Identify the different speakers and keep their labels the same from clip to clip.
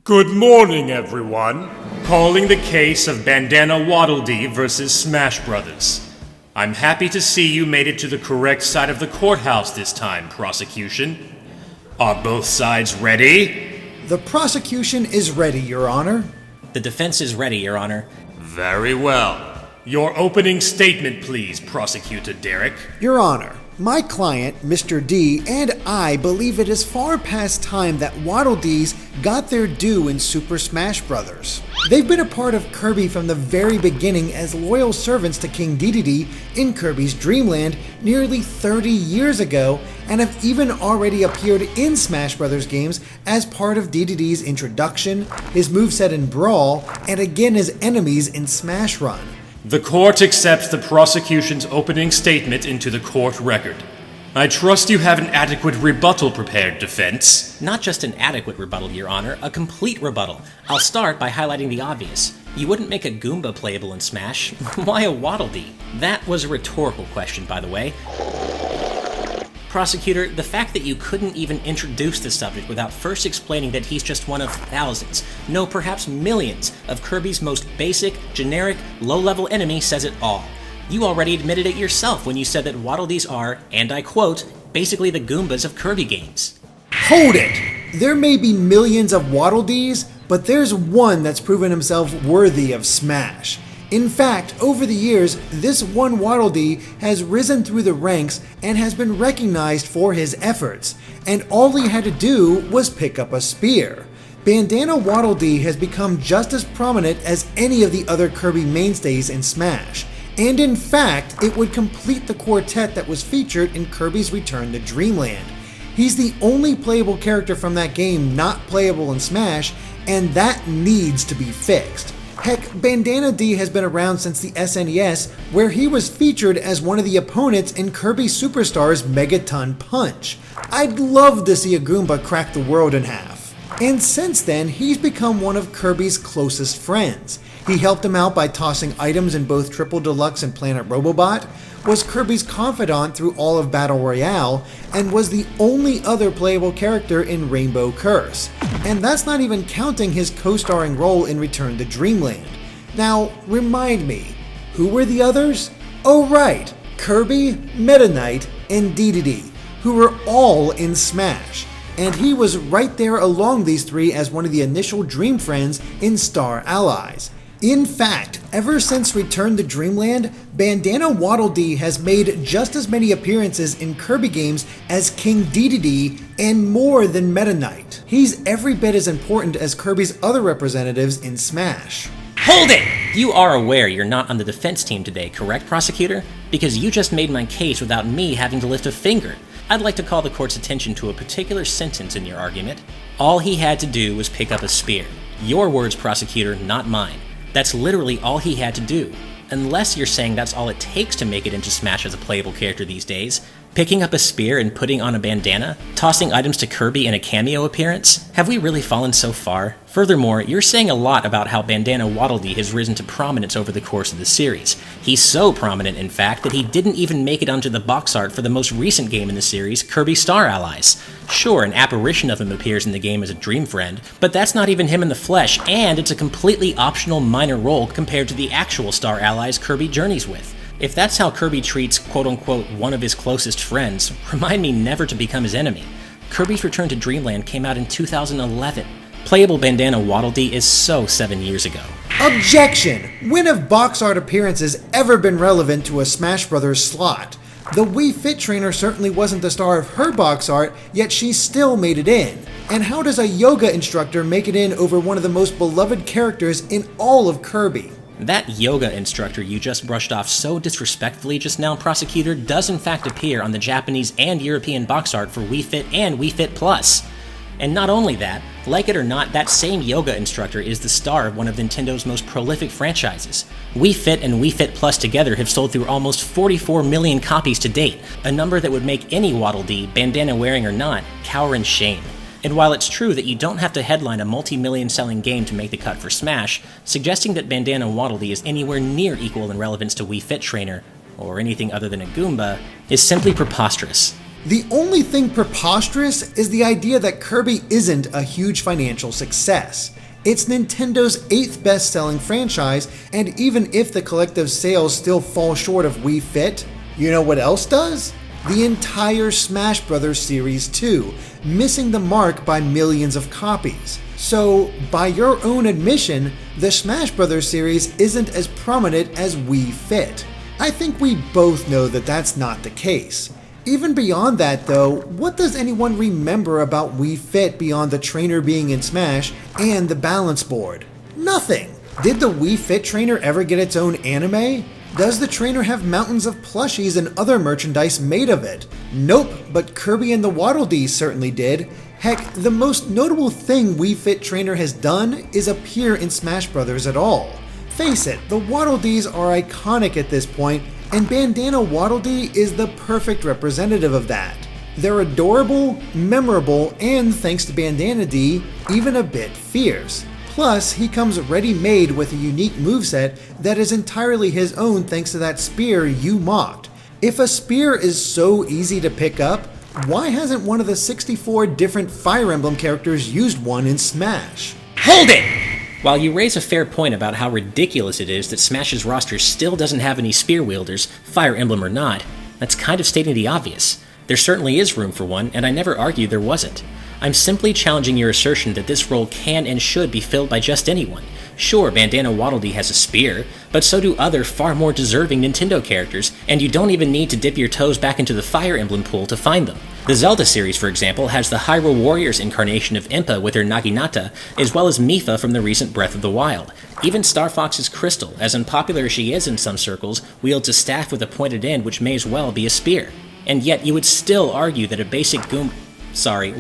Speaker 1: Good morning, everyone. Calling the case of Bandana Waddle Dee versus Smash Brothers. I'm happy to see you made it to the correct side of the courthouse this time, Prosecution. Are both sides ready?
Speaker 2: The prosecution is ready, Your Honor.
Speaker 3: The defense is ready, Your Honor.
Speaker 1: Very well. Your opening statement, please, Prosecutor Derek.
Speaker 2: Your Honor, my client, Mr. D, and I believe it is far past time that Waddle Dees got their due in Super Smash Bros. They've been a part of Kirby from the very beginning as loyal servants to King Dedede in Kirby's Dreamland nearly 30 years ago, and have even already appeared in Smash Bros. Games as part of Dedede's introduction, his moveset in Brawl, and again as enemies in Smash Run.
Speaker 1: The court accepts the prosecution's opening statement into the court record. I trust you have an adequate rebuttal prepared, defense.
Speaker 3: Not just an adequate rebuttal, Your Honor, a complete rebuttal. I'll start by highlighting the obvious. You wouldn't make a Goomba playable in Smash. Why a Waddle Dee? That was a rhetorical question, by the way. Prosecutor, the fact that you couldn't even introduce the subject without first explaining that he's just one of thousands, no, perhaps millions, of Kirby's most basic, generic, low-level enemy says it all. You already admitted it yourself when you said that Waddle Dees are, and I quote, basically the Goombas of Kirby games.
Speaker 2: Hold it! There may be millions of Waddle Dees, but there's one that's proven himself worthy of Smash. In fact, over the years, this one Waddle Dee has risen through the ranks and has been recognized for his efforts, and all he had to do was pick up a spear. Bandana Waddle Dee has become just as prominent as any of the other Kirby mainstays in Smash, and in fact, it would complete the quartet that was featured in Kirby's Return to Dreamland. He's the only playable character from that game not playable in Smash, and that needs to be fixed. Heck, Bandana Dee has been around since the SNES, where he was featured as one of the opponents in Kirby Superstar's Megaton Punch. I'd love to see a Goomba crack the world in half. And since then, he's become one of Kirby's closest friends. He helped him out by tossing items in both Triple Deluxe and Planet Robobot, was Kirby's confidant through all of Battle Royale, and was the only other playable character in Rainbow Curse. And that's not even counting his co-starring role in Return to Dreamland. Now, remind me, who were the others? Oh right, Kirby, Meta Knight, and Dedede, who were all in Smash. And he was right there along these three as one of the initial Dream Friends in Star Allies. In fact, ever since Return to Dreamland, Bandana Waddle Dee has made just as many appearances in Kirby games as King Dedede and more than Meta Knight. He's every bit as important as Kirby's other representatives in Smash.
Speaker 3: Hold it! You are aware you're not on the defense team today, correct, Prosecutor? Because you just made my case without me having to lift a finger. I'd like to call the court's attention to a particular sentence in your argument. All he had to do was pick up a spear. Your words, Prosecutor, not mine. That's literally all he had to do. Unless you're saying that's all it takes to make it into Smash as a playable character these days. Picking up a spear and putting on a bandana? Tossing items to Kirby in a cameo appearance? Have we really fallen so far? Furthermore, you're saying a lot about how Bandana Waddle Dee has risen to prominence over the course of the series. He's so prominent, in fact, that he didn't even make it onto the box art for the most recent game in the series, Kirby Star Allies. Sure, an apparition of him appears in the game as a dream friend, but that's not even him in the flesh, and it's a completely optional minor role compared to the actual Star Allies Kirby journeys with. If that's how Kirby treats quote-unquote one of his closest friends, remind me never to become his enemy. Kirby's Return to Dreamland came out in 2011. Playable Bandana Waddle Dee is so 7 years ago.
Speaker 2: Objection! When have box art appearances ever been relevant to a Smash Bros. Slot? The Wii Fit trainer certainly wasn't the star of her box art, yet she still made it in. And how does a yoga instructor make it in over one of the most beloved characters in all of Kirby?
Speaker 3: That yoga instructor you just brushed off so disrespectfully just now, Prosecutor, does in fact appear on the Japanese and European box art for Wii Fit and Wii Fit Plus. And not only that, like it or not, that same yoga instructor is the star of one of Nintendo's most prolific franchises. Wii Fit and Wii Fit Plus together have sold through almost 44 million copies to date, a number that would make any Waddle Dee, bandana wearing or not, cower in shame. And while it's true that you don't have to headline a multi-million selling game to make the cut for Smash, suggesting that Bandana Waddle Dee is anywhere near equal in relevance to Wii Fit Trainer, or anything other than a Goomba, is simply preposterous.
Speaker 2: The only thing preposterous is the idea that Kirby isn't a huge financial success. It's Nintendo's 8th best-selling franchise, and even if the collective sales still fall short of Wii Fit, you know what else does? The entire Smash Bros. Series 2, missing the mark by millions of copies. So, by your own admission, the Smash Bros. Series isn't as prominent as Wii Fit. I think we both know that that's not the case. Even beyond that though, what does anyone remember about Wii Fit beyond the trainer being in Smash and the balance board? Nothing! Did the Wii Fit trainer ever get its own anime? Does the trainer have mountains of plushies and other merchandise made of it? Nope, but Kirby and the Waddle Dee certainly did. Heck, the most notable thing Wii Fit trainer has done is appear in Smash Bros. At all. Face it, the Waddle Dees are iconic at this point, and Bandana Waddle Dee is the perfect representative of that. They're adorable, memorable, and thanks to Bandana Dee, even a bit fierce. Plus, he comes ready-made with a unique moveset that is entirely his own thanks to that spear you mocked. If a spear is so easy to pick up, why hasn't one of the 64 different Fire Emblem characters used one in Smash?
Speaker 3: Hold it! While you raise a fair point about how ridiculous it is that Smash's roster still doesn't have any spear wielders, Fire Emblem or not, that's kind of stating the obvious. There certainly is room for one, and I never argued there wasn't. I'm simply challenging your assertion that this role can and should be filled by just anyone. Sure, Bandana Waddle Dee has a spear, but so do other far more deserving Nintendo characters, and you don't even need to dip your toes back into the Fire Emblem pool to find them. The Zelda series, for example, has the Hyrule Warriors incarnation of Impa with her Naginata, as well as Mipha from the recent Breath of the Wild. Even Star Fox's Crystal, as unpopular as she is in some circles, wields a staff with a pointed end which may as well be a spear. And yet you would still argue that a basic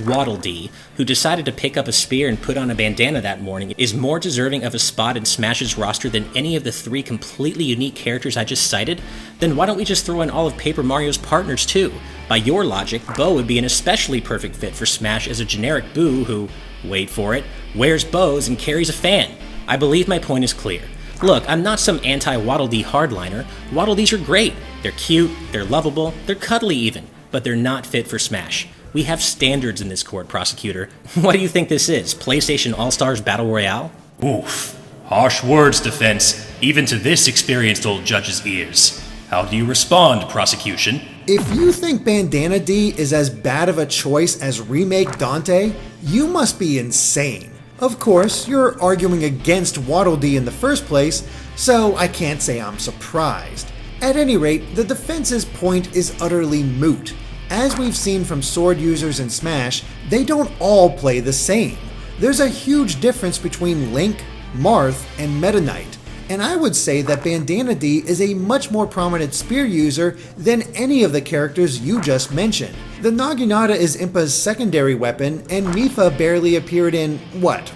Speaker 3: Waddle Dee, who decided to pick up a spear and put on a bandana that morning, is more deserving of a spot in Smash's roster than any of the 3 completely unique characters I just cited? Then why don't we just throw in all of Paper Mario's partners too? By your logic, Bo would be an especially perfect fit for Smash as a generic Boo who, wait for it, wears bows and carries a fan. I believe my point is clear. Look, I'm not some anti-Waddle Dee hardliner. Waddle Dees are great. They're cute, they're lovable, they're cuddly even, but they're not fit for Smash. We have standards in this court, prosecutor. What do you think this is, PlayStation All-Stars Battle Royale?
Speaker 1: Oof. Harsh words, defense, even to this experienced old judge's ears. How do you respond, prosecution?
Speaker 2: If you think Bandana Dee is as bad of a choice as Remake Dante, you must be insane. Of course, you're arguing against Waddle Dee in the first place, so I can't say I'm surprised. At any rate, the defense's point is utterly moot. As we've seen from sword users in Smash, they don't all play the same. There's a huge difference between Link, Marth, and Meta Knight, and I would say that Bandana Dee is a much more prominent spear user than any of the characters you just mentioned. The Naginata is Impa's secondary weapon, and Mipha barely appeared in,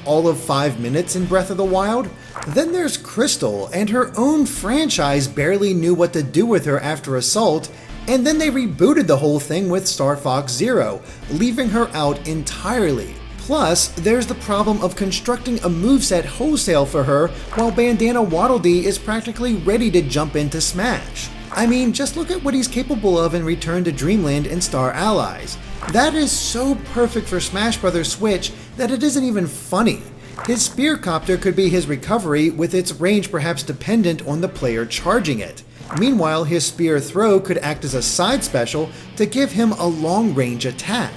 Speaker 2: all of 5 minutes in Breath of the Wild? Then there's Crystal, and her own franchise barely knew what to do with her after Assault, and then they rebooted the whole thing with Star Fox Zero, leaving her out entirely. Plus, there's the problem of constructing a moveset wholesale for her while Bandana Waddle Dee is practically ready to jump into Smash. I mean, just look at what he's capable of in Return to Dreamland and Star Allies. That is so perfect for Smash Bros. Switch that it isn't even funny. His Spear Copter could be his recovery, with its range perhaps dependent on the player charging it. Meanwhile, his Spear Throw could act as a side special to give him a long-range attack.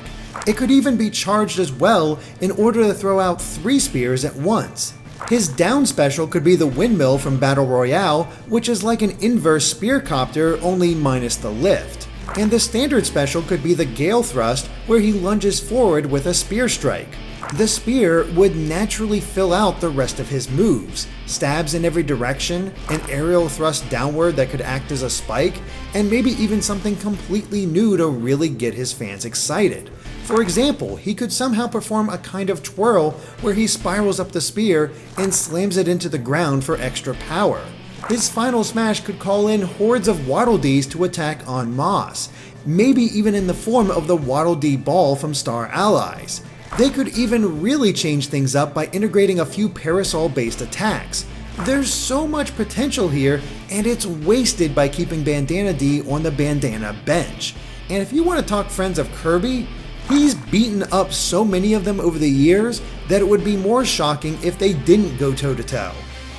Speaker 2: It could even be charged as well in order to throw out 3 spears at once. His down special could be the Windmill from Battle Royale, which is like an inverse Spear Copter, only minus the lift. And the standard special could be the Gale Thrust, where he lunges forward with a Spear Strike. The spear would naturally fill out the rest of his moves, stabs in every direction, an aerial thrust downward that could act as a spike, and maybe even something completely new to really get his fans excited. For example, he could somehow perform a kind of twirl where he spirals up the spear and slams it into the ground for extra power. His final smash could call in hordes of Waddle Dees to attack en masse, maybe even in the form of the Waddle Dee Ball from Star Allies. They could even really change things up by integrating a few parasol-based attacks. There's so much potential here, and it's wasted by keeping Bandana Dee on the bandana bench. And if you want to talk friends of Kirby, he's beaten up so many of them over the years that it would be more shocking if they didn't go toe-to-toe.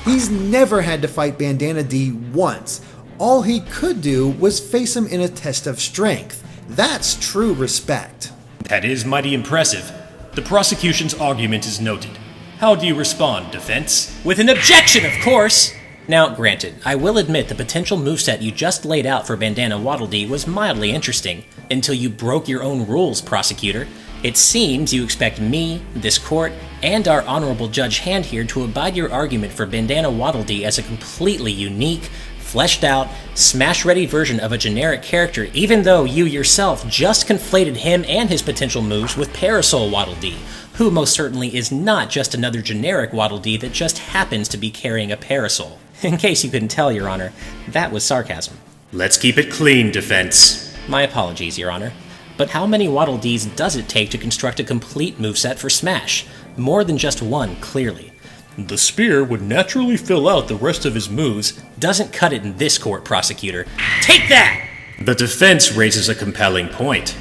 Speaker 2: He's never had to fight Bandana Dee once. All he could do was face him in a test of strength. That's true respect.
Speaker 1: That is mighty impressive. The prosecution's argument is noted. How do you respond, defense?
Speaker 3: With an objection, of course! Now, granted, I will admit the potential moveset you just laid out for Bandana Waddle Dee was mildly interesting, until you broke your own rules, prosecutor. It seems you expect me, this court, and our honorable Judge Hand here to abide your argument for Bandana Waddle Dee as a completely unique, fleshed out, smash-ready version of a generic character, even though you yourself just conflated him and his potential moves with Parasol Waddle Dee, who most certainly is not just another generic Waddle Dee that just happens to be carrying a parasol. In case you couldn't tell, Your Honor, that was sarcasm.
Speaker 1: Let's keep it clean, defense.
Speaker 3: My apologies, Your Honor. But how many Waddle Dees does it take to construct a complete moveset for Smash? More than just one, clearly.
Speaker 1: The spear would naturally fill out the rest of his moves.
Speaker 3: Doesn't cut it in this court, prosecutor. Take that!
Speaker 1: The defense raises a compelling point.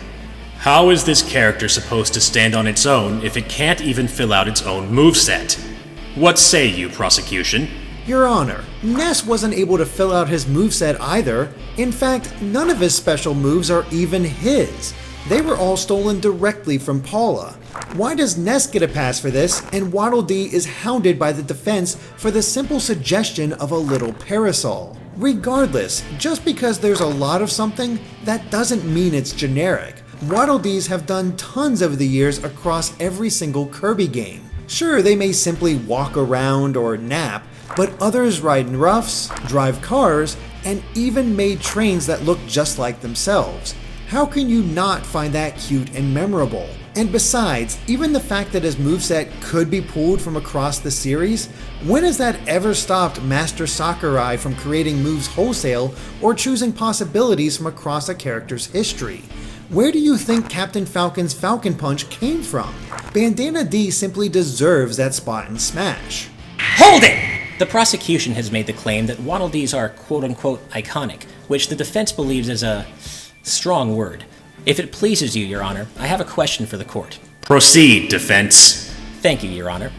Speaker 1: How is this character supposed to stand on its own if it can't even fill out its own moveset? What say you, prosecution?
Speaker 2: Your Honor, Ness wasn't able to fill out his moveset either. In fact, none of his special moves are even his. They were all stolen directly from Paula. Why does Ness get a pass for this, and Waddle Dee is hounded by the defense for the simple suggestion of a little parasol? Regardless, just because there's a lot of something, that doesn't mean it's generic. Waddle Dees have done tons over the years across every single Kirby game. Sure, they may simply walk around or nap, but others ride in roughs, drive cars, and even made trains that look just like themselves. How can you not find that cute and memorable? And besides, even the fact that his moveset could be pulled from across the series, when has that ever stopped Master Sakurai from creating moves wholesale or choosing possibilities from across a character's history? Where do you think Captain Falcon's Falcon Punch came from? Bandana Dee simply deserves that spot in Smash.
Speaker 3: Hold it! The prosecution has made the claim that Waddle Dees are quote-unquote iconic, which the defense believes is a strong word. If it pleases you, Your Honor, I have a question for the court.
Speaker 1: Proceed, defense.
Speaker 3: Thank you, Your Honor.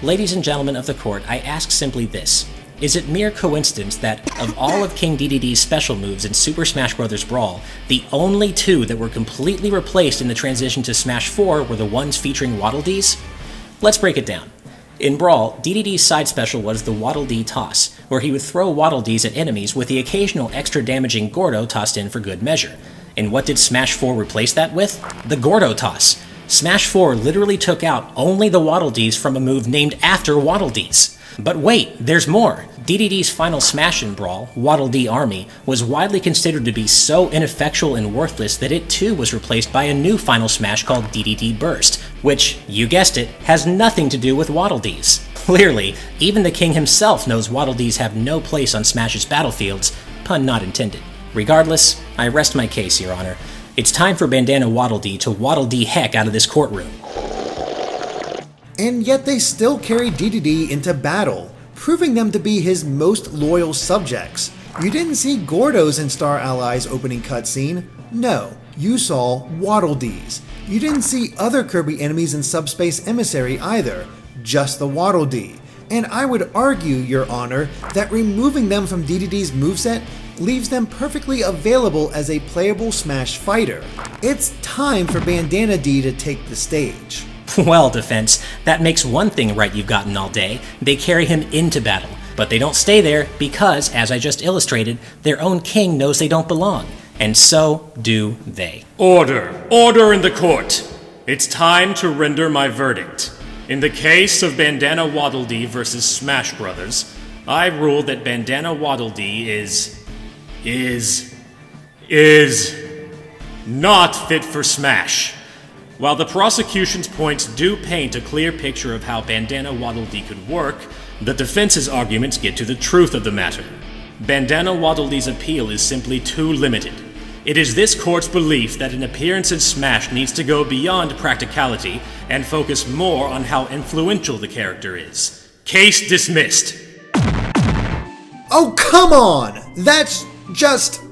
Speaker 3: Ladies and gentlemen of the court, I ask simply this. Is it mere coincidence that, of all of King Dedede's special moves in Super Smash Bros. Brawl, the only two that were completely replaced in the transition to Smash 4 were the ones featuring Waddle Dees? Let's break it down. In Brawl, Dedede's side special was the Waddle Dee toss, where he would throw Waddle Dees at enemies with the occasional extra damaging Gordo tossed in for good measure. And what did Smash 4 replace that with? The Gordo toss. Smash 4 literally took out only the Waddle Dees from a move named after Waddle Dees. But wait, there's more. Dedede's final smash in Brawl, Waddle Dee Army, was widely considered to be so ineffectual and worthless that it too was replaced by a new final smash called Dedede Burst, which, you guessed it, has nothing to do with Waddle Dees. Clearly, even the king himself knows Waddle Dees have no place on Smash's battlefields, pun not intended. Regardless, I rest my case, Your Honor. It's time for Bandana Waddle Dee to Waddle Dee heck out of this courtroom.
Speaker 2: And yet they still carry Dedede into battle, proving them to be his most loyal subjects. You didn't see Gordos in Star Allies opening cutscene. No, you saw Waddle Dees. You didn't see other Kirby enemies in Subspace Emissary either, just the Waddle Dee. And I would argue, Your Honor, that removing them from Dedede's moveset leaves them perfectly available as a playable Smash fighter. It's time for Bandana Dee to take the stage.
Speaker 3: Well, defense, that makes one thing right you've gotten all day. They carry him into battle. But they don't stay there because, as I just illustrated, their own king knows they don't belong. And so do they.
Speaker 1: Order! Order in the court! It's time to render my verdict. In the case of Bandana Waddle Dee versus Smash Brothers, I rule that Bandana Waddle Dee is not fit for Smash. While the prosecution's points do paint a clear picture of how Bandana Waddle Dee could work, the defense's arguments get to the truth of the matter. Bandana Waddle Dee's appeal is simply too limited. It is this court's belief that an appearance in Smash needs to go beyond practicality and focus more on how influential the character is. Case dismissed.
Speaker 2: Oh, come on! That's just